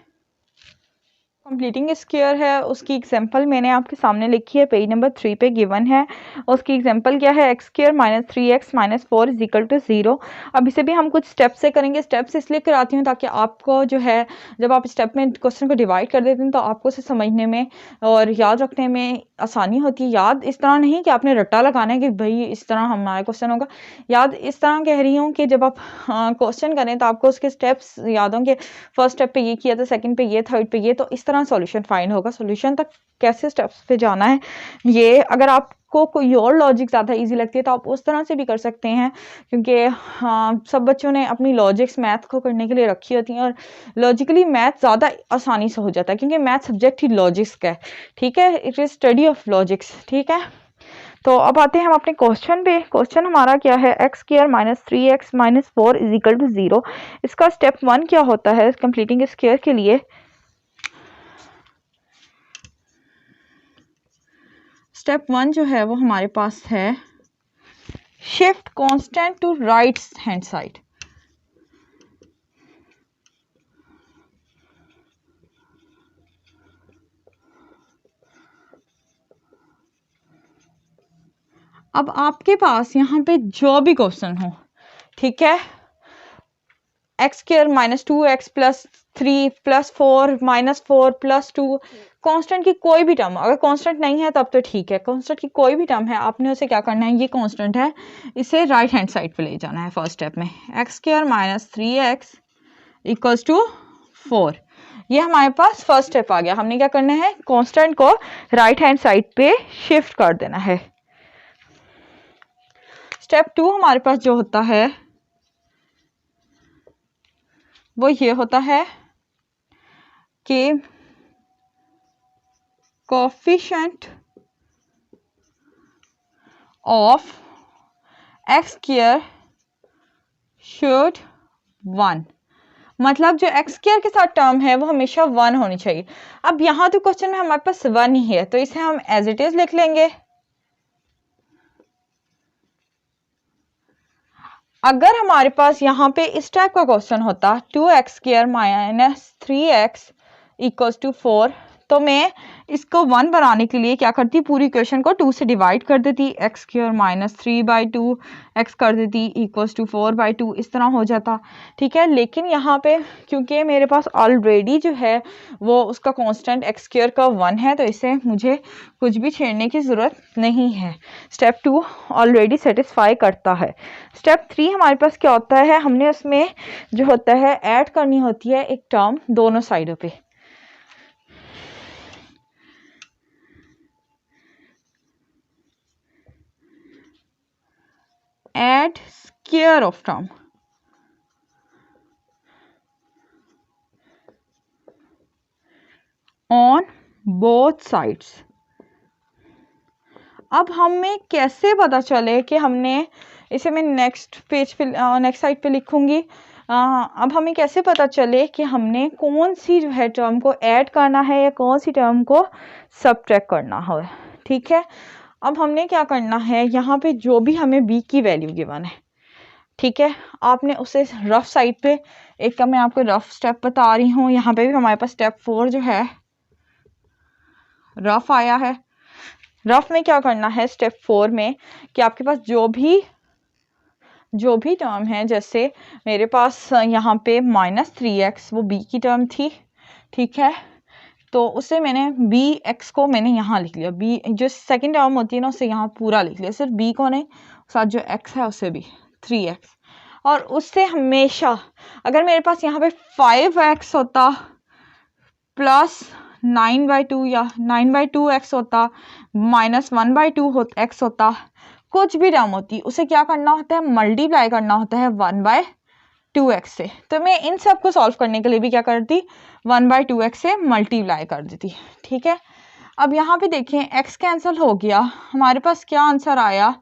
कंप्लीटिंग स्क्वायर है, उसकी एग्जांपल मैंने आपके सामने लिखी है, पेज नंबर 3 पे गिवन है। उसकी एग्जांपल क्या है, x² - 3x - 4 = 0। अब इसे भी हम कुछ स्टेप से करेंगे, स्टेप्स इसलिए कराती हूँ ताकि आपको जो है जब आप स्टेप में क्वेश्चन को डिवाइड कर देते हैं तो आपको उसे समझने में और याद रखने में आसानी होती है। याद इस तरह नहीं कि आपने रट्टा लगाना है कि भाई इस तरह हमारा क्वेश्चन होगा, याद इस तरह कह रही हूँ कि जब आप क्वेश्चन करें तो आपको उसके स्टेप्स याद होंगे, फर्स्ट स्टेप पे ये किया था, सेकंड पे ये, थर्ड पे ये, तो इस तरह सॉल्यूशन फाइंड होगा। सॉल्यूशन तक कैसे स्टेप्स पे जाना है, ये अगर आपको कोई और लॉजिक ज़्यादा इजी लगती है तो आप उस तरह से भी कर सकते हैं, क्योंकि सब बच्चों ने अपनी लॉजिक्स मैथ को करने के लिए रखी होती हैं और लॉजिकली मैथ ज़्यादा आसानी से हो जाता है क्योंकि मैथ सब्जेक्ट ही लॉजिक्स का है, ठीक है। It is study of logics, ठीक है। तो अब आते हैं हम अपने क्वेश्चन पे। क्वेश्चन हमारा क्या है, x² - 3x - 4 = 0। इसका स्टेप 1 क्या होता है कंप्लीटिंग स्क्वायर के लिए, स्टेप 1 जो है वो हमारे पास है shift constant to right hand side. अब आपके पास यहाँ पे जो भी क्वेश्चन हो, ठीक है, x² - 2x + 3 + 4 - 4 + 2, कांस्टेंट की कोई भी टर्म, अगर कांस्टेंट नहीं है तब तो ठीक है, कांस्टेंट की कोई भी टर्म है, आपने उसे क्या करना है, ये कांस्टेंट है, इसे राइट हैंड साइड पे ले जाना है फर्स्ट स्टेप में। x² - 3x = 4, ये हमारे पास फर्स्ट स्टेप आ गया। हमने क्या करना है, कांस्टेंट को राइट हैंड साइड पे शिफ्ट कर देना है। स्टेप 2 हमारे पास जो होता है वो ये होता है कि coefficient of x square should 1, मतलब जो एक्स स्क्वायर के साथ टर्म है वो हमेशा 1 होनी चाहिए। अब यहाँ तो क्वेश्चन में हमारे पास 1 ही है, तो इसे हम एज इट इज लिख लेंगे। अगर हमारे पास यहाँ पे इस टाइप का क्वेश्चन होता 2x square minus 3x equals to 4, तो मैं इसको 1 बनाने के लिए क्या करती, पूरी इक्वेशन को 2 से डिवाइड कर देती, एक्स स्क्वायर माइनस 3/2 एक्स कर देती इक्वल्स टू 4/2, इस तरह हो जाता। ठीक है, लेकिन यहाँ पे क्योंकि मेरे पास ऑलरेडी जो है वो उसका कांस्टेंट एक्स स्क्वायर का 1 है, तो इसे मुझे कुछ भी छेड़ने की ज़रूरत नहीं है। स्टेप 2 ऑलरेडी सेटिस्फाई करता है। स्टेप 3 हमारे पास क्या होता है, हमने उसमें जो होता है ऐड करनी होती है एक टर्म दोनों साइडों पे। Add square of term on both sides। अब हमें कैसे पता चले कि हमने इसे, मैं नेक्स्ट पेज पे नेक्स्ट साइड पे लिखूंगी। अब हमें कैसे पता चले कि हमने कौन सी जो है टर्म को ऐड करना है या कौन सी टर्म को सबट्रैक्ट करना है। ठीक है, अब हमने क्या करना है, यहाँ पे जो भी हमें b की वैल्यू गिवन है, ठीक है, आपने उसे रफ साइड पे, एक का मैं आपको रफ स्टेप बता रही हूँ, यहाँ पे भी हमारे पास स्टेप 4 जो है रफ आया है। रफ में क्या करना है स्टेप 4 में कि आपके पास जो भी टर्म है, जैसे मेरे पास यहाँ पे -3x वो b की टर्म थी, ठीक है, तो उसे मैंने bx को मैंने यहाँ लिख लिया, b जो सेकंड टर्म होती है ना उसे यहाँ पूरा लिख लिया, सिर्फ b को नहीं, साथ जो x है उसे भी 3x। और उससे हमेशा अगर मेरे पास यहाँ पे 5x होता प्लस 9/2 या 9/2x होता माइनस 1/2 x होता, कुछ भी टर्म होती, उसे क्या करना होता है, मल्टीप्लाई करना होता है 1/2x से। तो मैं इन सब को सॉल्व करने के लिए भी क्या करती, 1/2x से मल्टीप्लाई कर देती। ठीक है, अब यहाँ पे देखें x कैंसिल हो गया, हमारे पास क्या आंसर आया,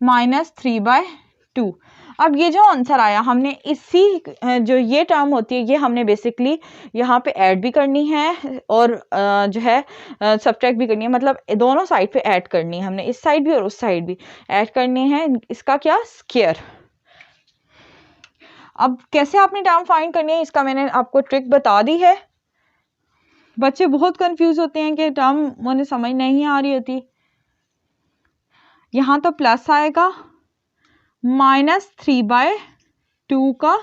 -3/2। अब ये जो आंसर आया, हमने इसी जो ये टर्म होती है ये हमने बेसिकली यहाँ पे ऐड भी करनी है और जो है सबट्रैक्ट भी करनी है, मतलब दोनों साइड पे ऐड करनी है, हमने इस साइड भी और उस साइड भी ऐड करनी है। इसका क्या, स्क्वायर। अब कैसे आपने टर्म फाइंड करनी है इसका मैंने आपको ट्रिक बता दी है। बच्चे बहुत कंफ्यूज होते हैं कि टर्म उन्हें समझ नहीं आ रही होती। यहाँ तो प्लस आएगा -3/2 का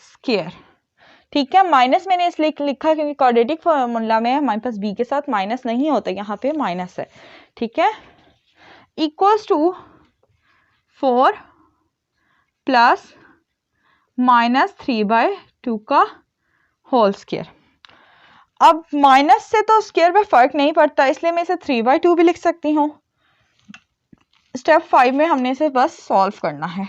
स्क्वायर, ठीक है, माइनस मैंने इसलिए लिखा क्योंकि क्वाड्रेटिक फॉर्मूला में हमारे पास b के साथ माइनस नहीं होता, यहाँ पे माइनस है, ठीक है, इक्वल्स टू 4 प्लस -3/2 का होल स्क्वायर। अब माइनस से तो स्क्वायर पे फर्क नहीं पड़ता, इसलिए मैं इसे 3/2 भी लिख सकती हूँ। स्टेप 5 में हमने इसे बस सॉल्व करना है,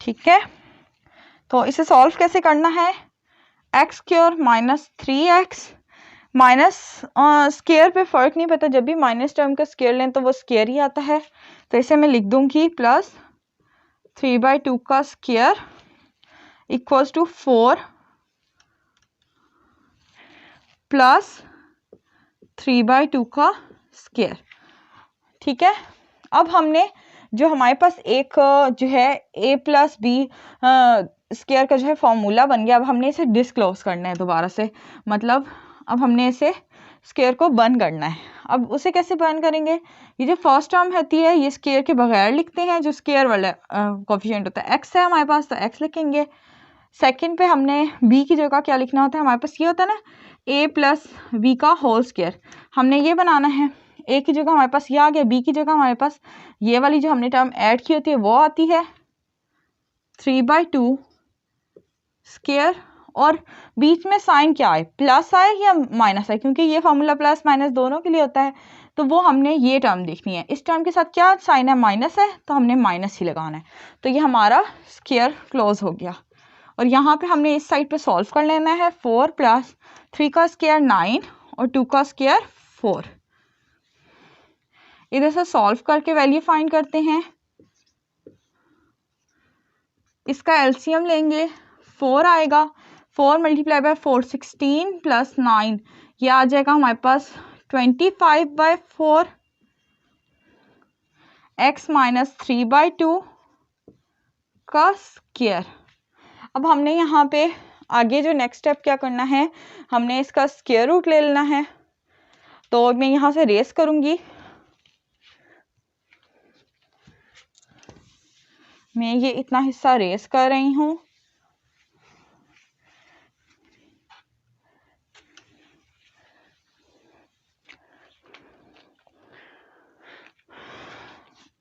ठीक है, तो इसे सॉल्व कैसे करना है, x square minus 3x minus square पे फर्क नहीं पड़ता, जब भी माइनस टर्म का स्क्वायर लें तो वो स्क्वायर ही आता है, तो इसे मैं लिख दूंगी प्लस 3/2 का स्क्वायर इक्वल्स टू 4 प्लस 3/2 का स्क्वायर। ठीक है, अब हमने जो हमारे पास एक जो है a प्लस बी स्क्वायर का जो है फॉर्मूला बन गया, अब हमने इसे डिस्क्लोज करना है दोबारा से, मतलब अब हमने इसे स्क्वायर को बंद करना है। अब उसे कैसे बंद करेंगे, ये जो फर्स्ट टर्म होती है ये स्क्वायर के बगैर लिखते हैं, जो स्क्वायर वाला कोफिशिएंट होता है x है हमारे पास तो x लिखेंगे। सेकंड पे हमने b की जगह क्या लिखना होता है, हमारे पास ये होता है ना a प्लस b का होल स्क्वायर, हमने ये बनाना है, a की जगह हमारे पास ये आ गया, b की जगह हमारे पास ये वाली जो हमने टर्म ऐड की होती है वो आती है 3/2 स्क्वायर, और बीच में साइन क्या आए, प्लस आए या माइनस आए, क्योंकि ये फॉर्मूला प्लस माइनस दोनों के लिए होता है, तो वो हमने ये टर्म देखनी है। इस टर्म के साथ क्या साइन है, माइनस है, तो हमने माइनस ही लगाना है, तो ये हमारा स्क्वायर क्लोज हो गया। और यहाँ पे हमने इस साइड पे सॉल्व कर लेना है। 4 + 3 का स्क्वायर 9 और 2 का स्क्वायर 4। इधर से सॉल्व करके वैल्यू फाइंड करते हैं। इसका एलसीएम लेंगे, 4 आएगा। 4 × 4 16 + 9, ये आ जाएगा हमारे पास 25/4 x - 3/2 का स्क्वायर। अब हमने यहाँ पे आगे जो नेक्स्ट स्टेप क्या करना है, हमने इसका स्क्वायर रूट ले लेना है। तो मैं यहाँ से रेस करूँगी, मैं ये इतना हिस्सा रेस कर रही हूँ।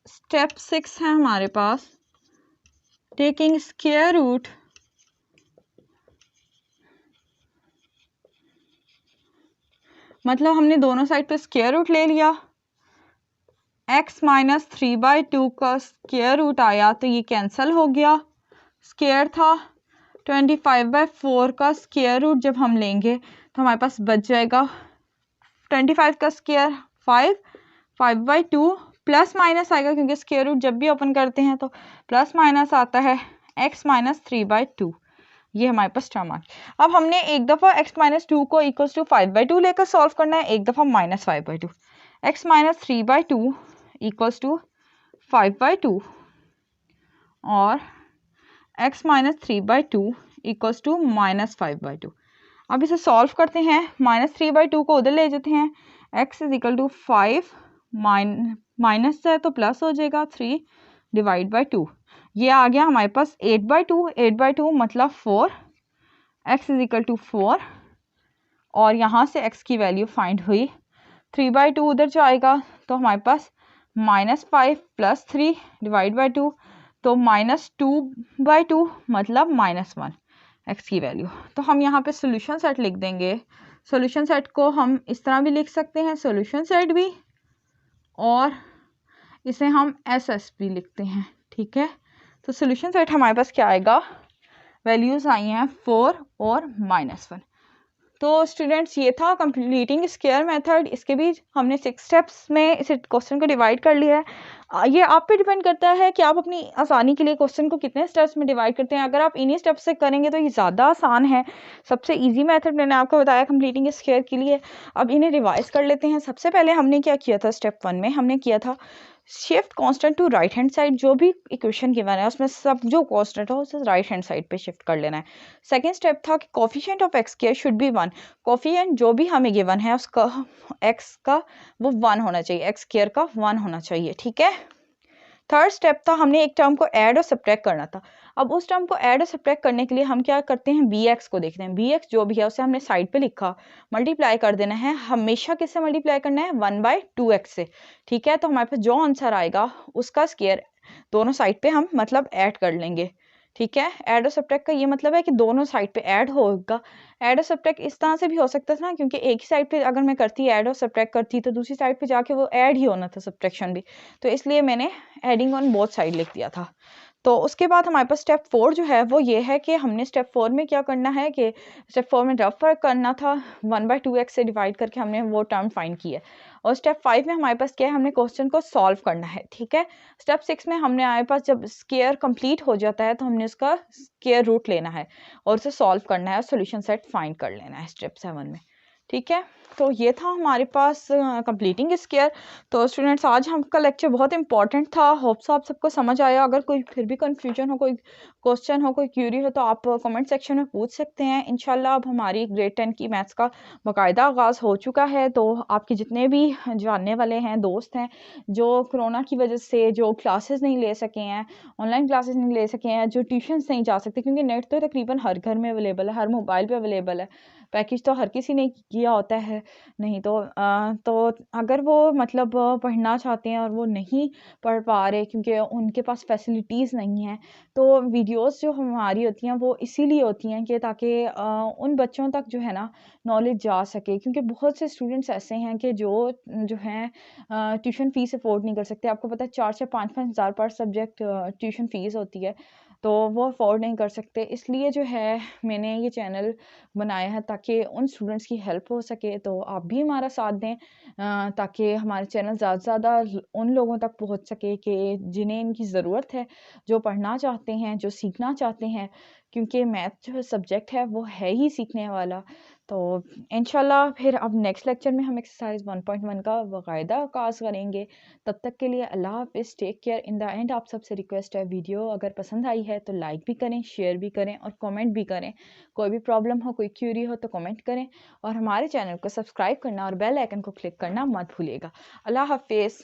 स्टेप 6 है हमारे पास, टेकिंग स्क्वायर रूट मतलब हमने दोनों साइड पे स्क्वायर रूट ले लिया। x - 3/2 का स्क्वायर रूट आया तो ये कैंसिल हो गया। स्क्वायर था 25/4 का स्क्वायर रूट जब हम लेंगे तो हमारे पास बच जाएगा 25 का स्क्वायर 5, 5/2 प्लस माइनस आएगा क्योंकि स्क्वायर रूट जब भी ओपन करते हैं तो प्लस माइनस आता है। x - 3/2 ये हमारे पास टर्म आ गया। अब हमने एक दफ़ा x - 2 को इक्वल्स टू 5/2 लेकर सॉल्व करना है, एक दफ़ा -5/2। x - 3/2 इक्वल्स टू 5/2 और x - 3/2 इक्वल्स टू -5/2। अब इसे सॉल्व करते हैं, -3/2 को उधर ले जाते हैं। x = 5 माइनस है तो प्लस हो जाएगा 3/2। ये आ गया हमारे पास 8/2। 8/2 मतलब 4। x = 4 और यहाँ से x की वैल्यू फाइंड हुई। 3/2 उधर जाएगा तो हमारे पास -5 + 3/2 तो -2/2 मतलब -1 x की वैल्यू। तो हम यहाँ पे सोल्यूशन सेट लिख देंगे। सोल्यूशन सेट को हम इस तरह भी लिख सकते हैं, सोल्यूशन सेट भी, और इसे हम SS भी लिखते हैं। ठीक है, तो सोल्यूशन सेट हमारे पास क्या आएगा, वैल्यूज़ आई हैं 4 और -1। तो स्टूडेंट्स ये था कंप्लीटिंग स्क्वायर मेथड। इसके भी हमने 6 स्टेप्स में इस क्वेश्चन को डिवाइड कर लिया है। ये आप पे डिपेंड करता है कि आप अपनी आसानी के लिए क्वेश्चन को कितने स्टेप्स में डिवाइड करते हैं। अगर आप इन्हीं स्टेप्स से करेंगे तो ये ज़्यादा आसान है। सबसे इजी मेथड मैंने आपको बताया कंप्लीटिंग स्क्वायर के लिए। अब इन्हें रिवाइज कर लेते हैं। सबसे पहले हमने क्या किया था, स्टेप 1 में हमने किया था shift constant to right hand side. जो भी इक्वेशन गिवन है उसमें सब जो कांस्टेंट हो उसे राइट हैंड साइड पे शिफ्ट कर लेना है। सेकंड स्टेप था कि coefficient of x square should be 1। Coefficient जो भी हमें गिवन है उसका एक्स का वो 1 होना चाहिए, एक्स स्क्वायर का 1 होना चाहिए। ठीक है, थर्ड स्टेप था हमने एक टर्म को ऐड और सब्ट्रैक्ट करना था। अब उस टर्म को ऐड और सब्ट्रैक्ट करने के लिए हम क्या करते हैं, bx को देखते हैं। bx जो भी है उसे हमने साइड पे लिखा, मल्टीप्लाई कर देना है। हमेशा किससे मल्टीप्लाई करना है, 1/2x से। ठीक है, तो हमारे पास जो आंसर आएगा उसका स्क्वायर दोनों साइड पे हम मतलब ऐड कर लेंगे। ठीक है, ऐड और सब्ट्रैक्ट का ये मतलब है कि दोनों साइड पे ऐड होगा। ऐड और सब्ट्रैक्ट इस तरह से भी हो सकता था ना, क्योंकि एक ही साइड पे अगर मैं करती ऐड और सब्ट्रैक्ट करती तो दूसरी साइड पे जाके वो ऐड ही होना था, सब्ट्रैक्शन भी। तो इसलिए मैंने एडिंग ऑन बोथ साइड लिख दिया था। तो उसके बाद हमारे पास स्टेप 4 जो है वो ये है कि हमने स्टेप 4 में क्या करना है कि स्टेप 4 में रफ वर्क करना था। 1/2x से डिवाइड करके हमने वो टर्म फाइंड की है। और स्टेप 5 में हमारे पास क्या है, हमने क्वेश्चन को सॉल्व करना है। ठीक है, स्टेप 6 में हमने हमारे पास जब स्क्वायर कंप्लीट हो जाता है तो हमने उसका स्क्वायर रूट लेना है और उसे सॉल्व करना है और सोल्यूशन सेट फाइंड कर लेना है स्टेप 7 में। ठीक है, तो ये था हमारे पास कंप्लीटिंग स्क्वायर। तो स्टूडेंट्स आज हमका लेक्चर बहुत इंपॉर्टेंट था। होप्स आप सबको समझ आया। अगर कोई फिर भी कन्फ्यूजन हो, कोई क्वेश्चन हो, कोई क्यूरी हो तो आप कमेंट सेक्शन में पूछ सकते हैं। इंशाल्लाह अब हमारी ग्रेड 10 की मैथ्स का बाकायदा आगाज़ हो चुका है। तो आपके जितने भी जानने वाले हैं, दोस्त हैं जो कोरोना की वजह से जो क्लासेस नहीं ले सके हैं, ऑनलाइन क्लासेस नहीं ले सके हैं, जो ट्यूशन्स नहीं जा सकते, क्योंकि नेट तो तकरीबन हर घर में अवेलेबल है, हर मोबाइल पे अवेलेबल है। पैकेज तो हर किसी ने किया होता है, नहीं तो अगर वो मतलब पढ़ना चाहते हैं और वो नहीं पढ़ पा रहे क्योंकि उनके पास फैसिलिटीज़ नहीं हैं, तो वीडियोस जो हमारी होती हैं वो इसीलिए होती हैं कि ताकि उन बच्चों तक जो है ना नॉलेज जा सके। क्योंकि बहुत से स्टूडेंट्स ऐसे हैं कि जो हैं ट्यूशन फ़ीस अफोर्ड नहीं कर सकते। आपको पता है 4 से 5-5 हज़ार पर सब्जेक्ट ट्यूशन फ़ीस होती है। तो वो अफोर्ड नहीं कर सकते। इसलिए जो है मैंने ये चैनल बनाया है ताकि उन स्टूडेंट्स की हेल्प हो सके। तो आप भी हमारा साथ दें ताकि हमारे चैनल ज़्यादा से ज़्यादा उन लोगों तक पहुंच सके कि जिन्हें इनकी ज़रूरत है, जो पढ़ना चाहते हैं, जो सीखना चाहते हैं, क्योंकि मैथ जो सब्जेक्ट है वो है ही सीखने वाला। तो इंशाल्लाह फिर अब नेक्स्ट लेक्चर में हम एक्सरसाइज 1.1 का बाकायदा आगाज़ करेंगे। तब तक के लिए अल्लाह हाफ़िज़, take care. In the end आप सबसे रिक्वेस्ट है, वीडियो अगर पसंद आई है तो लाइक भी करें, शेयर भी करें और कमेंट भी करें। कोई भी प्रॉब्लम हो, कोई क्यूरी हो तो कमेंट करें और हमारे चैनल को सब्सक्राइब करना और बेल आइकन को क्लिक करना मत भूलिएगा। अल्लाह हाफ़िज़।